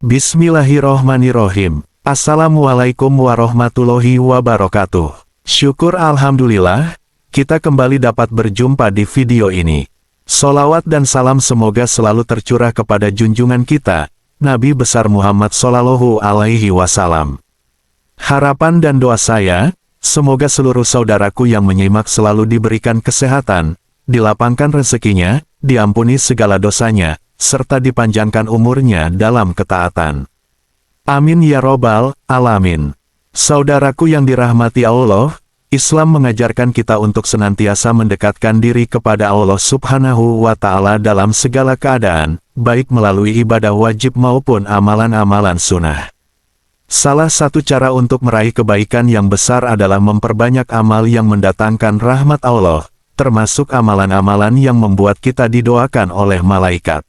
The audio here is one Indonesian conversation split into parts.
Bismillahirrohmanirrohim. Assalamualaikum warahmatullahi wabarakatuh. Syukur alhamdulillah, kita kembali dapat berjumpa di video ini. Sholawat dan salam semoga selalu tercurah kepada junjungan kita, Nabi besar Muhammad Shallallahu Alaihi Wasallam. Harapan dan doa saya, semoga seluruh saudaraku yang menyimak selalu diberikan kesehatan, dilapangkan rezekinya, diampuni segala dosanya, serta dipanjangkan umurnya dalam ketaatan. Amin ya robbal alamin. Saudaraku yang dirahmati Allah, Islam mengajarkan kita untuk senantiasa mendekatkan diri kepada Allah Subhanahu wa Ta'ala dalam segala keadaan, baik melalui ibadah wajib maupun amalan-amalan sunnah. Salah satu cara untuk meraih kebaikan yang besar adalah memperbanyak amal yang mendatangkan rahmat Allah, termasuk amalan-amalan yang membuat kita didoakan oleh malaikat.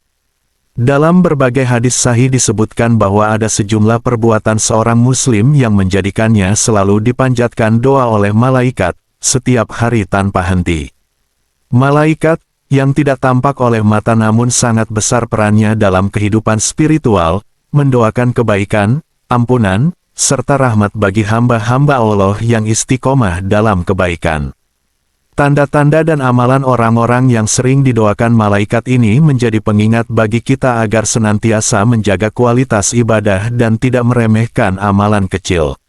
Dalam berbagai hadis sahih disebutkan bahwa ada sejumlah perbuatan seorang muslim yang menjadikannya selalu dipanjatkan doa oleh malaikat, setiap hari tanpa henti. Malaikat, yang tidak tampak oleh mata namun sangat besar perannya dalam kehidupan spiritual, mendoakan kebaikan, ampunan, serta rahmat bagi hamba-hamba Allah yang istiqomah dalam kebaikan. Tanda-tanda dan amalan orang-orang yang sering didoakan malaikat ini menjadi pengingat bagi kita agar senantiasa menjaga kualitas ibadah dan tidak meremehkan amalan kecil.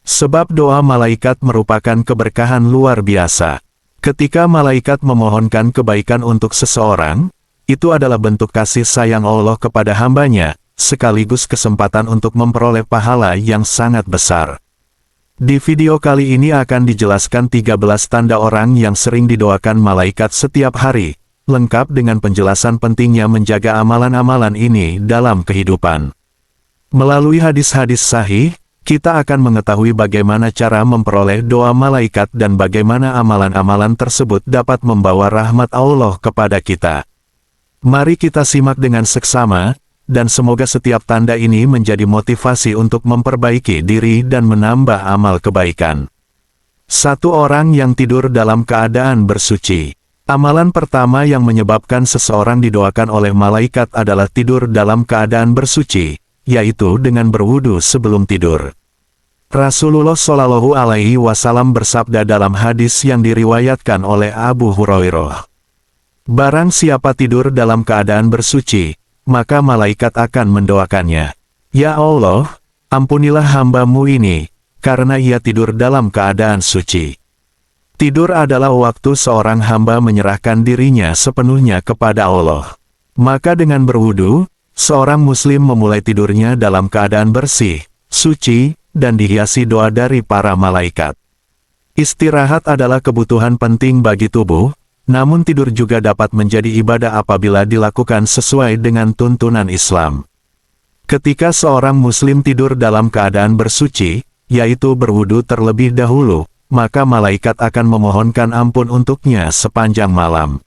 Sebab doa malaikat merupakan keberkahan luar biasa. Ketika malaikat memohonkan kebaikan untuk seseorang, itu adalah bentuk kasih sayang Allah kepada hambanya, sekaligus kesempatan untuk memperoleh pahala yang sangat besar. Di video kali ini akan dijelaskan 13 tanda orang yang sering didoakan malaikat setiap hari, lengkap dengan penjelasan pentingnya menjaga amalan-amalan ini dalam kehidupan. Melalui hadis-hadis sahih, kita akan mengetahui bagaimana cara memperoleh doa malaikat dan bagaimana amalan-amalan tersebut dapat membawa rahmat Allah kepada kita. Mari kita simak dengan seksama, dan semoga setiap tanda ini menjadi motivasi untuk memperbaiki diri dan menambah amal kebaikan. Satu orang yang tidur dalam keadaan bersuci. Amalan pertama yang menyebabkan seseorang didoakan oleh malaikat adalah tidur dalam keadaan bersuci, yaitu dengan berwudu sebelum tidur. Rasulullah Shallallahu Alaihi Wasallam bersabda dalam hadis yang diriwayatkan oleh Abu Hurairah, "Barang siapa tidur dalam keadaan bersuci, maka malaikat akan mendoakannya. Ya Allah, ampunilah hamba-Mu ini, karena ia tidur dalam keadaan suci." Tidur adalah waktu seorang hamba menyerahkan dirinya sepenuhnya kepada Allah. Maka dengan berwudu, seorang muslim memulai tidurnya dalam keadaan bersih, suci, dan dihiasi doa dari para malaikat. Istirahat adalah kebutuhan penting bagi tubuh, namun tidur juga dapat menjadi ibadah apabila dilakukan sesuai dengan tuntunan Islam. Ketika seorang muslim tidur dalam keadaan bersuci, yaitu berwudu terlebih dahulu, maka malaikat akan memohonkan ampun untuknya sepanjang malam.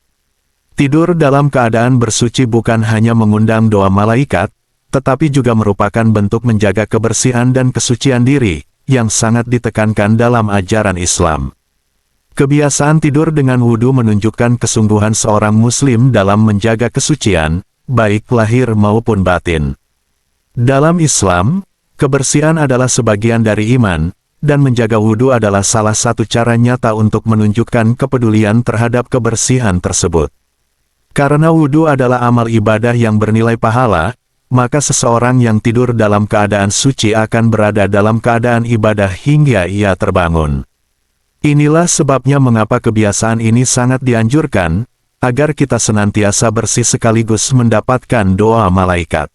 Tidur dalam keadaan bersuci bukan hanya mengundang doa malaikat, tetapi juga merupakan bentuk menjaga kebersihan dan kesucian diri, yang sangat ditekankan dalam ajaran Islam. Kebiasaan tidur dengan wudu menunjukkan kesungguhan seorang muslim dalam menjaga kesucian, baik lahir maupun batin. Dalam Islam, kebersihan adalah sebagian dari iman, dan menjaga wudu adalah salah satu cara nyata untuk menunjukkan kepedulian terhadap kebersihan tersebut. Karena wudu adalah amal ibadah yang bernilai pahala, maka seseorang yang tidur dalam keadaan suci akan berada dalam keadaan ibadah hingga ia terbangun. Inilah sebabnya mengapa kebiasaan ini sangat dianjurkan, agar kita senantiasa bersih sekaligus mendapatkan doa malaikat.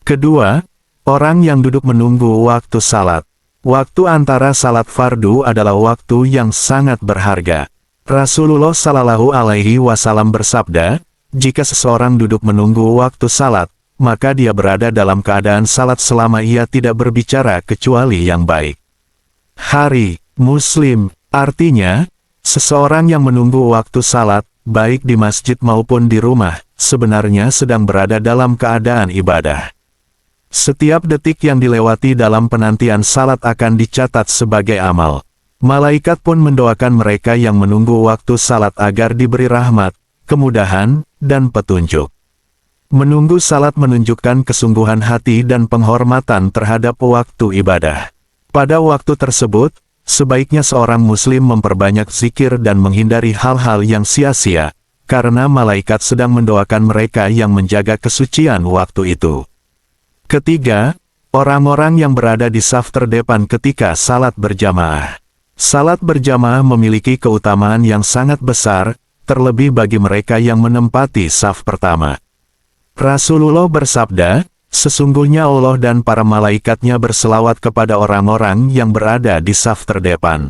Kedua, orang yang duduk menunggu waktu salat. Waktu antara salat fardu adalah waktu yang sangat berharga. Rasulullah Shallallahu Alaihi Wasallam bersabda, jika seseorang duduk menunggu waktu salat, maka dia berada dalam keadaan salat selama ia tidak berbicara kecuali yang baik. Hari Muslim. Artinya, seseorang yang menunggu waktu salat, baik di masjid maupun di rumah, sebenarnya sedang berada dalam keadaan ibadah. Setiap detik yang dilewati dalam penantian salat akan dicatat sebagai amal. Malaikat pun mendoakan mereka yang menunggu waktu salat agar diberi rahmat, kemudahan, dan petunjuk. Menunggu salat menunjukkan kesungguhan hati dan penghormatan terhadap waktu ibadah. Pada waktu tersebut, sebaiknya seorang muslim memperbanyak zikir dan menghindari hal-hal yang sia-sia, karena malaikat sedang mendoakan mereka yang menjaga kesucian waktu itu. Ketiga, orang-orang yang berada di saf terdepan ketika salat berjamaah. Salat berjamaah memiliki keutamaan yang sangat besar, terlebih bagi mereka yang menempati saf pertama. Rasulullah bersabda, sesungguhnya Allah dan para malaikatnya berselawat kepada orang-orang yang berada di saf terdepan.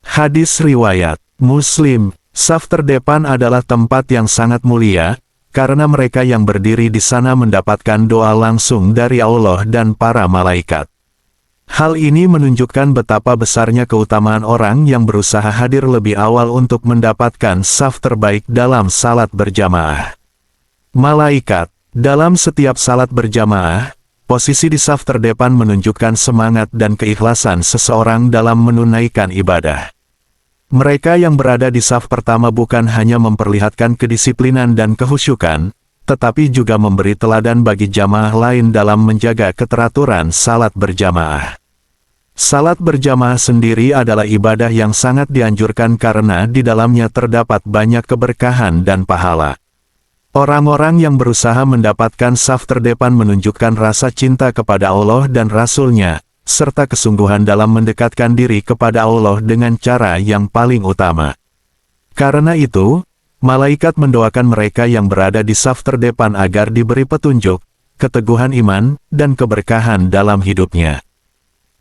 Hadis riwayat Muslim, saf terdepan adalah tempat yang sangat mulia, karena mereka yang berdiri di sana mendapatkan doa langsung dari Allah dan para malaikat. Hal ini menunjukkan betapa besarnya keutamaan orang yang berusaha hadir lebih awal untuk mendapatkan saf terbaik dalam salat berjamaah. Malaikat, dalam setiap salat berjamaah, posisi di saf terdepan menunjukkan semangat dan keikhlasan seseorang dalam menunaikan ibadah. Mereka yang berada di saf pertama bukan hanya memperlihatkan kedisiplinan dan kehusyukan, tetapi juga memberi teladan bagi jamaah lain dalam menjaga keteraturan salat berjamaah. Salat berjamaah sendiri adalah ibadah yang sangat dianjurkan karena di dalamnya terdapat banyak keberkahan dan pahala. Orang-orang yang berusaha mendapatkan saf terdepan menunjukkan rasa cinta kepada Allah dan Rasul-Nya, serta kesungguhan dalam mendekatkan diri kepada Allah dengan cara yang paling utama. Karena itu, malaikat mendoakan mereka yang berada di saf terdepan agar diberi petunjuk, keteguhan iman, dan keberkahan dalam hidupnya.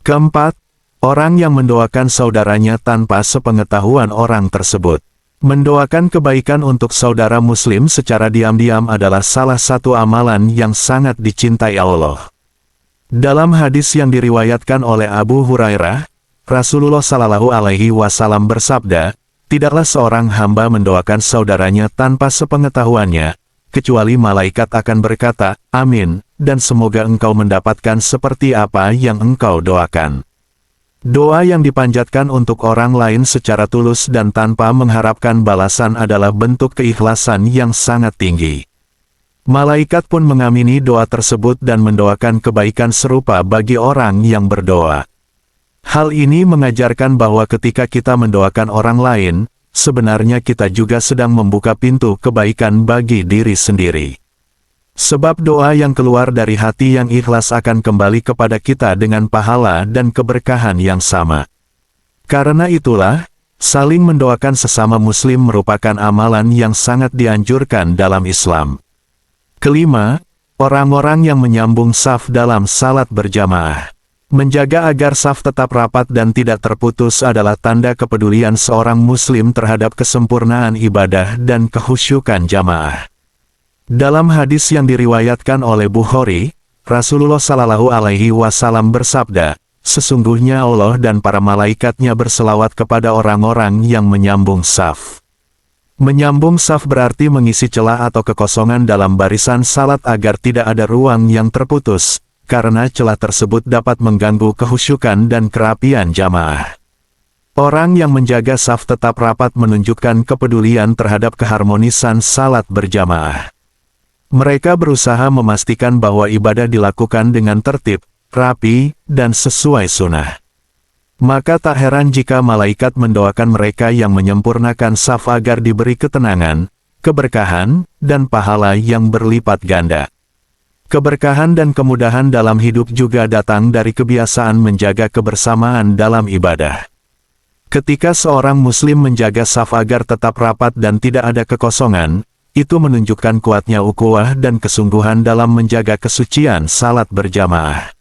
Keempat, orang yang mendoakan saudaranya tanpa sepengetahuan orang tersebut. Mendoakan kebaikan untuk saudara muslim secara diam-diam adalah salah satu amalan yang sangat dicintai Allah. Dalam hadis yang diriwayatkan oleh Abu Hurairah, Rasulullah Shallallahu Alaihi Wasallam bersabda, tidaklah seorang hamba mendoakan saudaranya tanpa sepengetahuannya, kecuali malaikat akan berkata, amin, dan semoga engkau mendapatkan seperti apa yang engkau doakan. Doa yang dipanjatkan untuk orang lain secara tulus dan tanpa mengharapkan balasan adalah bentuk keikhlasan yang sangat tinggi. Malaikat pun mengamini doa tersebut dan mendoakan kebaikan serupa bagi orang yang berdoa. Hal ini mengajarkan bahwa ketika kita mendoakan orang lain, sebenarnya kita juga sedang membuka pintu kebaikan bagi diri sendiri. Sebab doa yang keluar dari hati yang ikhlas akan kembali kepada kita dengan pahala dan keberkahan yang sama. Karena itulah, saling mendoakan sesama muslim merupakan amalan yang sangat dianjurkan dalam Islam. Kelima, orang-orang yang menyambung saf dalam salat berjamaah. Menjaga agar saf tetap rapat dan tidak terputus adalah tanda kepedulian seorang muslim terhadap kesempurnaan ibadah dan kehusyukan jamaah. Dalam hadis yang diriwayatkan oleh Bukhari, Rasulullah Shallallahu Alaihi Wasallam bersabda, sesungguhnya Allah dan para malaikatnya berselawat kepada orang-orang yang menyambung saf. Menyambung saf berarti mengisi celah atau kekosongan dalam barisan salat agar tidak ada ruang yang terputus, karena celah tersebut dapat mengganggu kehusyukan dan kerapian jamaah. Orang yang menjaga saf tetap rapat menunjukkan kepedulian terhadap keharmonisan salat berjamaah. Mereka berusaha memastikan bahwa ibadah dilakukan dengan tertib, rapi, dan sesuai sunnah. Maka tak heran jika malaikat mendoakan mereka yang menyempurnakan saf agar diberi ketenangan, keberkahan, dan pahala yang berlipat ganda. Keberkahan dan kemudahan dalam hidup juga datang dari kebiasaan menjaga kebersamaan dalam ibadah. Ketika seorang muslim menjaga saf agar tetap rapat dan tidak ada kekosongan, itu menunjukkan kuatnya ukhuwah dan kesungguhan dalam menjaga kesucian salat berjamaah.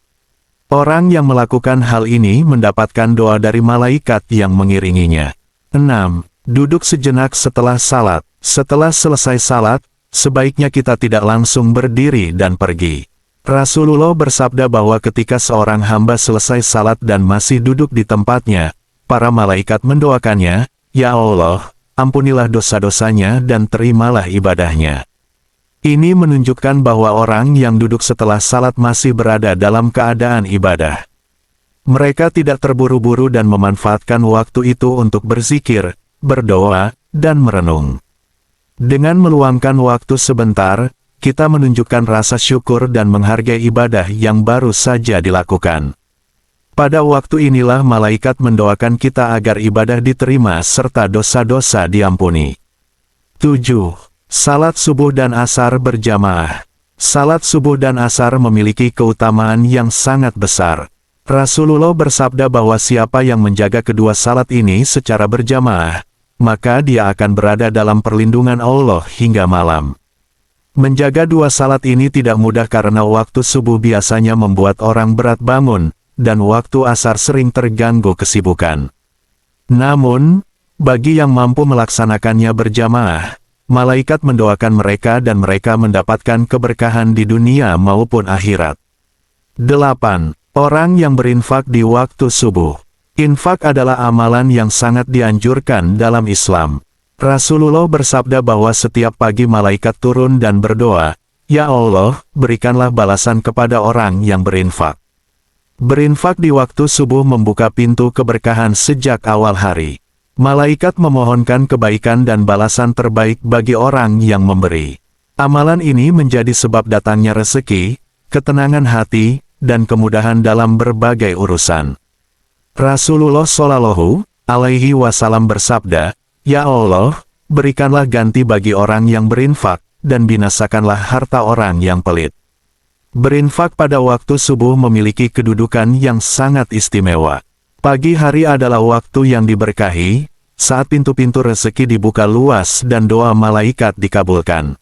Orang yang melakukan hal ini mendapatkan doa dari malaikat yang mengiringinya. 6. Duduk sejenak setelah salat. Setelah selesai salat, sebaiknya kita tidak langsung berdiri dan pergi. Rasulullah bersabda bahwa ketika seorang hamba selesai salat dan masih duduk di tempatnya, para malaikat mendoakannya, "Ya Allah, ampunilah dosa-dosanya dan terimalah ibadahnya." Ini menunjukkan bahwa orang yang duduk setelah salat masih berada dalam keadaan ibadah. Mereka tidak terburu-buru dan memanfaatkan waktu itu untuk berzikir, berdoa, dan merenung. Dengan meluangkan waktu sebentar, kita menunjukkan rasa syukur dan menghargai ibadah yang baru saja dilakukan. Pada waktu inilah malaikat mendoakan kita agar ibadah diterima serta dosa-dosa diampuni. 7. Salat subuh dan asar berjamaah. Salat subuh dan asar memiliki keutamaan yang sangat besar. Rasulullah bersabda bahwa siapa yang menjaga kedua salat ini secara berjamaah, maka dia akan berada dalam perlindungan Allah hingga malam. Menjaga dua salat ini tidak mudah karena waktu subuh biasanya membuat orang berat bangun, dan waktu asar sering terganggu kesibukan. Namun, bagi yang mampu melaksanakannya berjamaah, malaikat mendoakan mereka dan mereka mendapatkan keberkahan di dunia maupun akhirat. 8. Orang yang berinfak di waktu subuh. Infak adalah amalan yang sangat dianjurkan dalam Islam. Rasulullah bersabda bahwa setiap pagi malaikat turun dan berdoa, "Ya Allah, berikanlah balasan kepada orang yang berinfak." Berinfak di waktu subuh membuka pintu keberkahan sejak awal hari. Malaikat memohonkan kebaikan dan balasan terbaik bagi orang yang memberi. Amalan ini menjadi sebab datangnya rezeki, ketenangan hati, dan kemudahan dalam berbagai urusan. Rasulullah Shallallahu Alaihi Wasallam bersabda, "Ya Allah, berikanlah ganti bagi orang yang berinfak, dan binasakanlah harta orang yang pelit." Berinfak pada waktu subuh memiliki kedudukan yang sangat istimewa. Pagi hari adalah waktu yang diberkahi, saat pintu-pintu rezeki dibuka luas dan doa malaikat dikabulkan.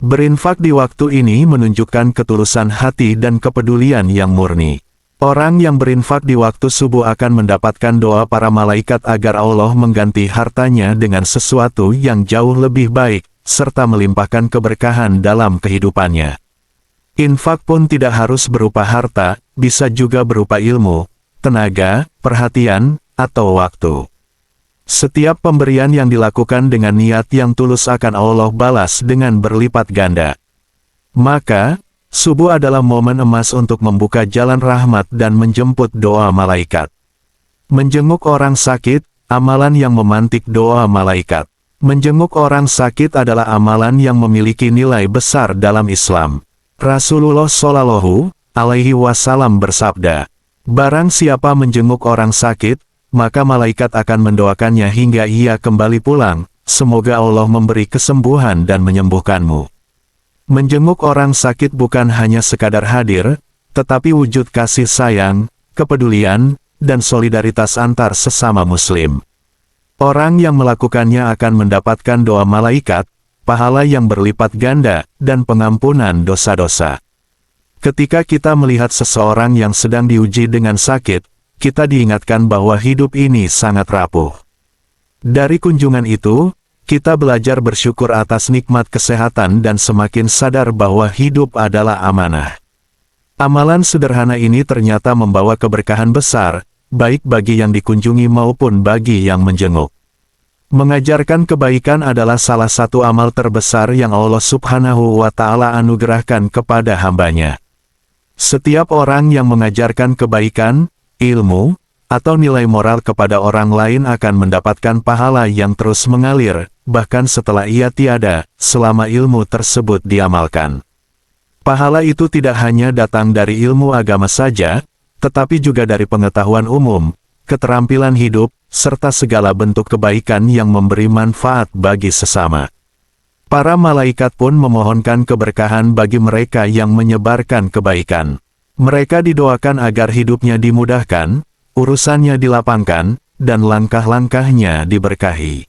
Berinfak di waktu ini menunjukkan ketulusan hati dan kepedulian yang murni. Orang yang berinfak di waktu subuh akan mendapatkan doa para malaikat agar Allah mengganti hartanya dengan sesuatu yang jauh lebih baik, serta melimpahkan keberkahan dalam kehidupannya. Infak pun tidak harus berupa harta, bisa juga berupa ilmu, tenaga, perhatian, atau waktu. Setiap pemberian yang dilakukan dengan niat yang tulus akan Allah balas dengan berlipat ganda. Maka, subuh adalah momen emas untuk membuka jalan rahmat dan menjemput doa malaikat. Menjenguk orang sakit, amalan yang memantik doa malaikat. Menjenguk orang sakit adalah amalan yang memiliki nilai besar dalam Islam. Rasulullah Shallallahu Alaihi Wasallam bersabda, "Barang siapa menjenguk orang sakit, maka malaikat akan mendoakannya hingga ia kembali pulang, semoga Allah memberi kesembuhan dan menyembuhkanmu." Menjenguk orang sakit bukan hanya sekadar hadir, tetapi wujud kasih sayang, kepedulian, dan solidaritas antar sesama muslim. Orang yang melakukannya akan mendapatkan doa malaikat, pahala yang berlipat ganda, dan pengampunan dosa-dosa. Ketika kita melihat seseorang yang sedang diuji dengan sakit, kita diingatkan bahwa hidup ini sangat rapuh. Dari kunjungan itu, kita belajar bersyukur atas nikmat kesehatan dan semakin sadar bahwa hidup adalah amanah. Amalan sederhana ini ternyata membawa keberkahan besar, baik bagi yang dikunjungi maupun bagi yang menjenguk. Mengajarkan kebaikan adalah salah satu amal terbesar yang Allah Subhanahu wa Ta'ala anugerahkan kepada hambanya. Setiap orang yang mengajarkan kebaikan, ilmu, atau nilai moral kepada orang lain akan mendapatkan pahala yang terus mengalir, bahkan setelah ia tiada, selama ilmu tersebut diamalkan. Pahala itu tidak hanya datang dari ilmu agama saja, tetapi juga dari pengetahuan umum, keterampilan hidup, serta segala bentuk kebaikan yang memberi manfaat bagi sesama. Para malaikat pun memohonkan keberkahan bagi mereka yang menyebarkan kebaikan. Mereka didoakan agar hidupnya dimudahkan, urusannya dilapangkan, dan langkah-langkahnya diberkahi.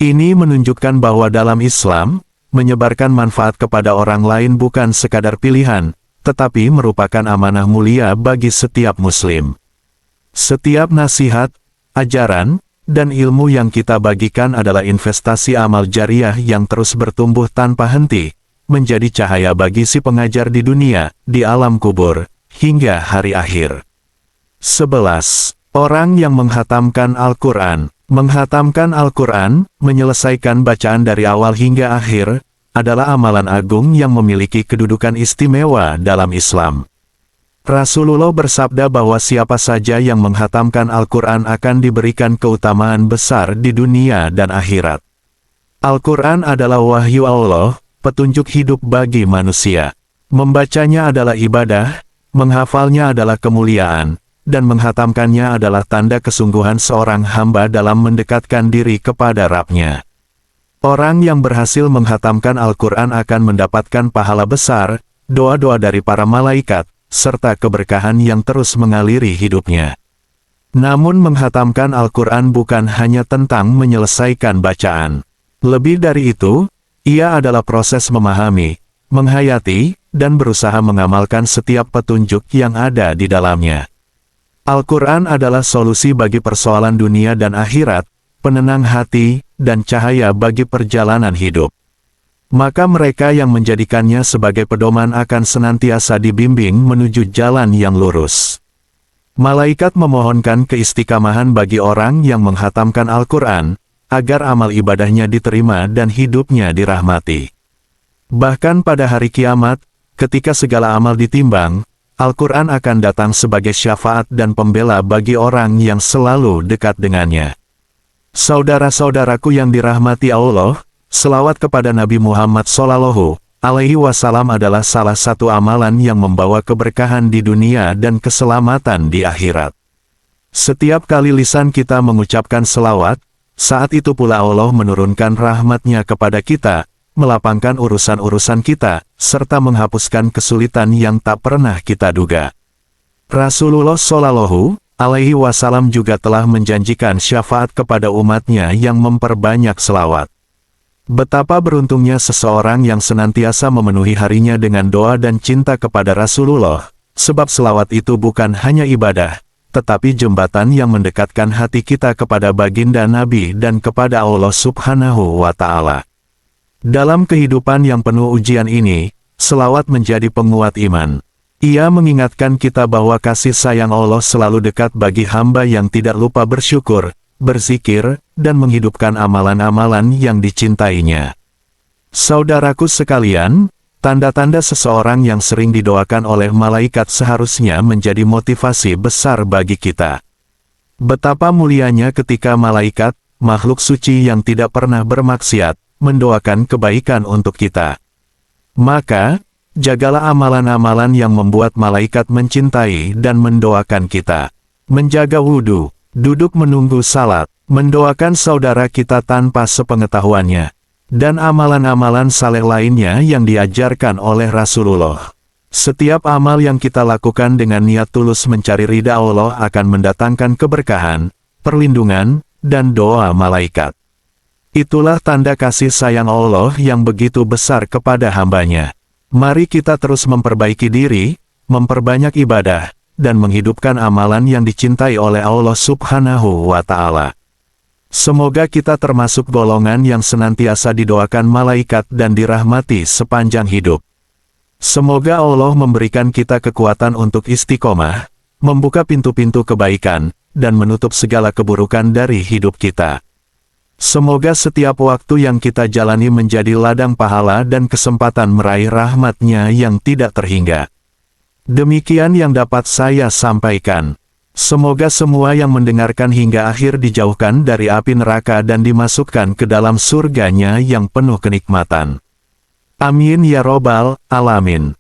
Ini menunjukkan bahwa dalam Islam, menyebarkan manfaat kepada orang lain bukan sekadar pilihan, tetapi merupakan amanah mulia bagi setiap muslim. Setiap nasihat, ajaran, dan ilmu yang kita bagikan adalah investasi amal jariah yang terus bertumbuh tanpa henti, menjadi cahaya bagi si pengajar di dunia, di alam kubur, hingga hari akhir. 11. Orang yang menghatamkan Al-Quran. Menghatamkan Al-Quran, menyelesaikan bacaan dari awal hingga akhir, adalah amalan agung yang memiliki kedudukan istimewa dalam Islam. Rasulullah bersabda bahwa siapa saja yang menghatamkan Al-Quran akan diberikan keutamaan besar di dunia dan akhirat. Al-Quran adalah wahyu Allah, petunjuk hidup bagi manusia. Membacanya adalah ibadah, menghafalnya adalah kemuliaan, dan menghatamkannya adalah tanda kesungguhan seorang hamba dalam mendekatkan diri kepada Rabb-Nya. Orang yang berhasil menghatamkan Al-Quran akan mendapatkan pahala besar, doa-doa dari para malaikat, serta keberkahan yang terus mengaliri hidupnya. Namun menghatamkan Al-Quran bukan hanya tentang menyelesaikan bacaan. Lebih dari itu, ia adalah proses memahami, menghayati, dan berusaha mengamalkan setiap petunjuk yang ada di dalamnya. Al-Quran adalah solusi bagi persoalan dunia dan akhirat, penenang hati, dan cahaya bagi perjalanan hidup. Maka mereka yang menjadikannya sebagai pedoman akan senantiasa dibimbing menuju jalan yang lurus. Malaikat memohonkan keistiqamahan bagi orang yang menghatamkan Al-Quran, agar amal ibadahnya diterima dan hidupnya dirahmati. Bahkan pada hari kiamat, ketika segala amal ditimbang, Al-Quran akan datang sebagai syafaat dan pembela bagi orang yang selalu dekat dengannya. Saudara-saudaraku yang dirahmati Allah, selawat kepada Nabi Muhammad SAW adalah salah satu amalan yang membawa keberkahan di dunia dan keselamatan di akhirat. Setiap kali lisan kita mengucapkan selawat, saat itu pula Allah menurunkan rahmat-Nya kepada kita, melapangkan urusan-urusan kita, serta menghapuskan kesulitan yang tak pernah kita duga. Rasulullah SAW juga telah menjanjikan syafaat kepada umatnya yang memperbanyak selawat. Betapa beruntungnya seseorang yang senantiasa memenuhi harinya dengan doa dan cinta kepada Rasulullah, sebab selawat itu bukan hanya ibadah, tetapi jembatan yang mendekatkan hati kita kepada baginda Nabi dan kepada Allah Subhanahu wa Ta'ala. Dalam kehidupan yang penuh ujian ini, selawat menjadi penguat iman. Ia mengingatkan kita bahwa kasih sayang Allah selalu dekat bagi hamba yang tidak lupa bersyukur, berzikir, dan menghidupkan amalan-amalan yang dicintainya. Saudaraku sekalian, tanda-tanda seseorang yang sering didoakan oleh malaikat seharusnya menjadi motivasi besar bagi kita. Betapa mulianya ketika malaikat, makhluk suci yang tidak pernah bermaksiat, mendoakan kebaikan untuk kita. Maka, jagalah amalan-amalan yang membuat malaikat mencintai dan mendoakan kita. Menjaga wudhu, duduk menunggu salat, mendoakan saudara kita tanpa sepengetahuannya, dan amalan-amalan saleh lainnya yang diajarkan oleh Rasulullah. Setiap amal yang kita lakukan dengan niat tulus mencari ridha Allah akan mendatangkan keberkahan, perlindungan, dan doa malaikat. Itulah tanda kasih sayang Allah yang begitu besar kepada hambanya. Mari kita terus memperbaiki diri, memperbanyak ibadah, dan menghidupkan amalan yang dicintai oleh Allah Subhanahu wa Ta'ala. Semoga kita termasuk golongan yang senantiasa didoakan malaikat dan dirahmati sepanjang hidup. Semoga Allah memberikan kita kekuatan untuk istiqomah, membuka pintu-pintu kebaikan, dan menutup segala keburukan dari hidup kita. Semoga setiap waktu yang kita jalani menjadi ladang pahala dan kesempatan meraih rahmat-Nya yang tidak terhingga. Demikian yang dapat saya sampaikan. Semoga semua yang mendengarkan hingga akhir dijauhkan dari api neraka dan dimasukkan ke dalam surga-Nya yang penuh kenikmatan. Amin ya robbal alamin.